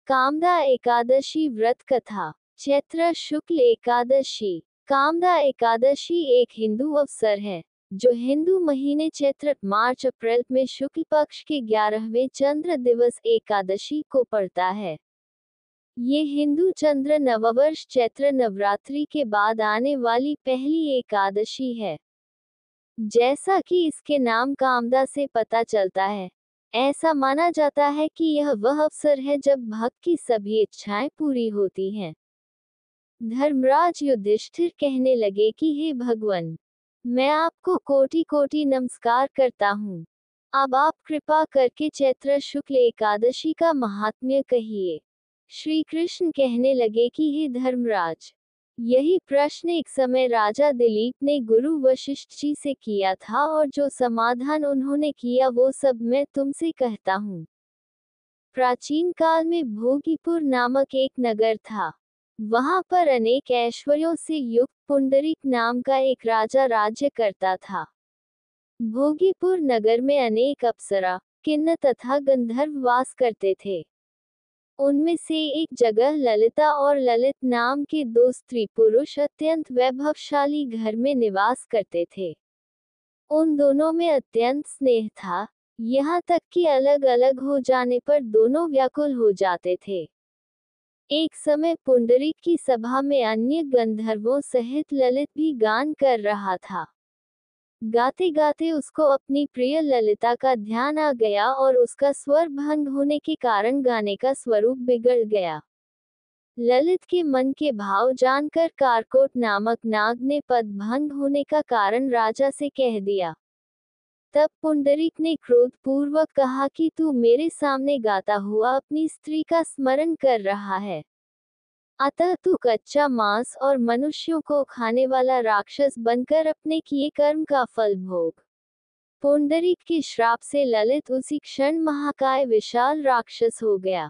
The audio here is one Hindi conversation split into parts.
कामदा एकादशी व्रत कथा। चैत्र शुक्ल एकादशी। कामदा एकादशी एक हिंदू अवसर है जो हिंदू महीने चैत्र मार्च अप्रैल में शुक्ल पक्ष के 11वें चंद्र दिवस एकादशी को पड़ता है। ये हिंदू चंद्र नववर्ष चैत्र नवरात्रि के बाद आने वाली पहली एकादशी है। जैसा कि इसके नाम कामदा से पता चलता है, ऐसा माना जाता है कि यह वह अवसर है जब भक्त की सभी इच्छाएं पूरी होती हैं। धर्मराज युधिष्ठिर कहने लगे कि हे भगवान, मैं आपको कोटि कोटि नमस्कार करता हूँ। अब आप कृपा करके चैत्र शुक्ल एकादशी का महात्म्य कहिए। श्री कृष्ण कहने लगे कि हे धर्मराज, यही प्रश्न एक समय राजा दिलीप ने गुरु वशिष्ठ जी से किया था और जो समाधान उन्होंने किया वो सब मैं तुमसे कहता हूँ। प्राचीन काल में भोगीपुर नामक एक नगर था। वहां पर अनेक ऐश्वर्यों से युक्त पुंडरीक नाम का एक राजा राज्य करता था। भोगीपुर नगर में अनेक अप्सरा, किन्नर तथा गंधर्व वास करते थे। उनमें से एक जगह ललिता और ललित नाम के दो स्त्री पुरुष अत्यंत वैभवशाली घर में निवास करते थे। उन दोनों में अत्यंत स्नेह था, यहाँ तक कि अलग अलग हो जाने पर दोनों व्याकुल हो जाते थे। एक समय पुंडरीक की सभा में अन्य गंधर्वों सहित ललित भी गान कर रहा था। गाते गाते उसको अपनी प्रिय ललिता का ध्यान आ गया और उसका स्वर भंग होने के कारण गाने का स्वरूप बिगड़ गया। ललित के मन के भाव जानकर कारकोट नामक नाग ने पद भंग होने का कारण राजा से कह दिया। तब पुंडरीक ने क्रोधपूर्वक कहा कि तू मेरे सामने गाता हुआ अपनी स्त्री का स्मरण कर रहा है, अतः तू कच्चा मांस और मनुष्यों को खाने वाला राक्षस बनकर अपने किए कर्म का फल भोग। पुंडरीक के श्राप से ललित उसी क्षण महाकाय विशाल राक्षस हो गया।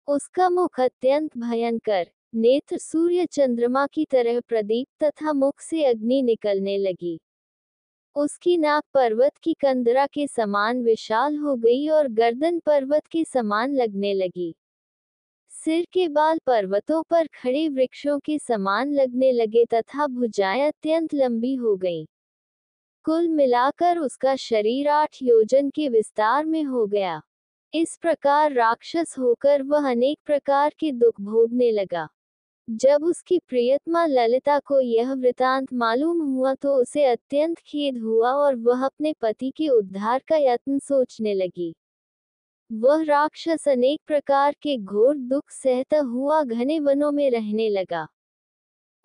उसका मुख अत्यंत भयंकर, नेत्र सूर्य चंद्रमा की तरह प्रदीप तथा मुख से अग्नि निकलने लगी। उसकी नाक पर्वत की कंदरा के समान विशाल हो गई और गर्दन पर्वत के समान लगने लगी। सिर के बाल पर्वतों पर खड़े वृक्षों के समान लगने लगे तथा भुजाएं अत्यंत लंबी हो गईं। कुल मिलाकर उसका शरीर 8 योजन के विस्तार में हो गया। इस प्रकार राक्षस होकर वह अनेक प्रकार के दुख भोगने लगा। जब उसकी प्रियतमा ललिता को यह वृतांत मालूम हुआ तो उसे अत्यंत खेद हुआ और वह अपने पति के उद्धार का यत्न सोचने लगी। वह राक्षस अनेक प्रकार के घोर दुख सहता हुआ घने वनों में रहने लगा।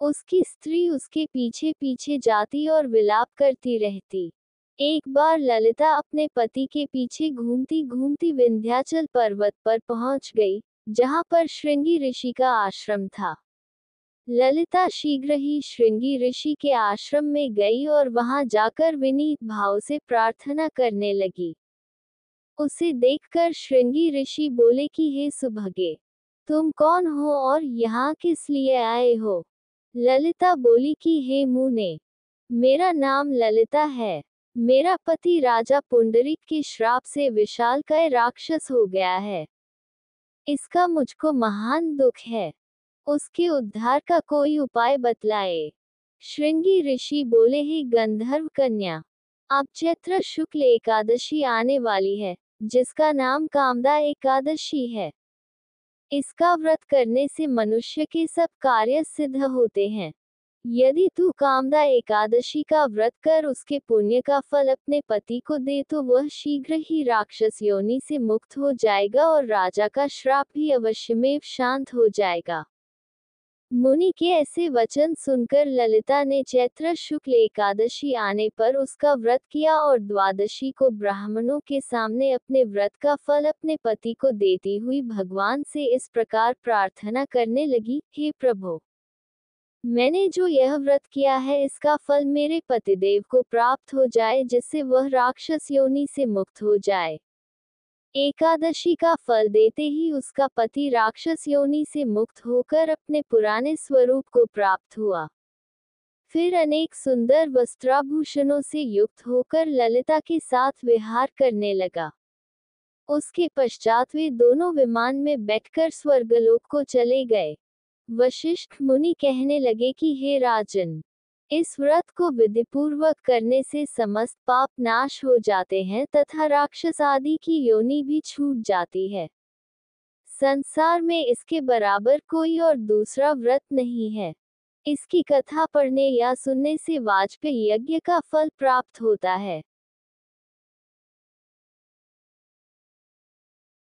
उसकी स्त्री उसके पीछे पीछे जाती और विलाप करती रहती। एक बार ललिता अपने पति के पीछे घूमती घूमती विंध्याचल पर्वत पर पहुंच गई, जहां पर श्रृंगी ऋषि का आश्रम था। ललिता शीघ्र ही श्रृंगी ऋषि के आश्रम में गई और वहां जाकर विनीत भाव से प्रार्थना करने लगी। उसे देखकर श्रृंगी ऋषि बोले कि हे सुभगे, तुम कौन हो और यहाँ किस लिए आए हो? ललिता बोली कि हे मुने, मेरा नाम ललिता है। मेरा पति राजा पुंडरीक के श्राप से विशालकाय राक्षस हो गया है। इसका मुझको महान दुख है। उसके उद्धार का कोई उपाय बतलाए। श्रृंगी ऋषि बोले, हे गंधर्व कन्या, अब चैत्र शुक्ल एकादशी आने वाली है, जिसका नाम कामदा एकादशी है। इसका व्रत करने से मनुष्य के सब कार्य सिद्ध होते हैं। यदि तू कामदा एकादशी का व्रत कर उसके पुण्य का फल अपने पति को दे तो वह शीघ्र ही राक्षस योनि से मुक्त हो जाएगा और राजा का श्राप भी अवश्यमेव शांत हो जाएगा। मुनि के ऐसे वचन सुनकर ललिता ने चैत्र शुक्ल एकादशी आने पर उसका व्रत किया और द्वादशी को ब्राह्मणों के सामने अपने व्रत का फल अपने पति को देती हुई भगवान से इस प्रकार प्रार्थना करने लगी, हे प्रभु, मैंने जो यह व्रत किया है इसका फल मेरे पतिदेव को प्राप्त हो जाए, जिससे वह राक्षस योनि से मुक्त हो जाए। एकादशी का फल देते ही उसका पति राक्षस योनि से मुक्त होकर अपने पुराने स्वरूप को प्राप्त हुआ। फिर अनेक सुंदर वस्त्राभूषणों से युक्त होकर ललिता के साथ विहार करने लगा। उसके पश्चात वे दोनों विमान में बैठकर स्वर्गलोक को चले गए। वशिष्ठ मुनि कहने लगे कि हे राजन, इस व्रत को विधिपूर्वक करने से समस्त पाप नाश हो जाते हैं तथा राक्षस आदि की योनि भी छूट जाती है। संसार में इसके बराबर कोई और दूसरा व्रत नहीं है। इसकी कथा पढ़ने या सुनने से वाजपेयी यज्ञ का फल प्राप्त होता है।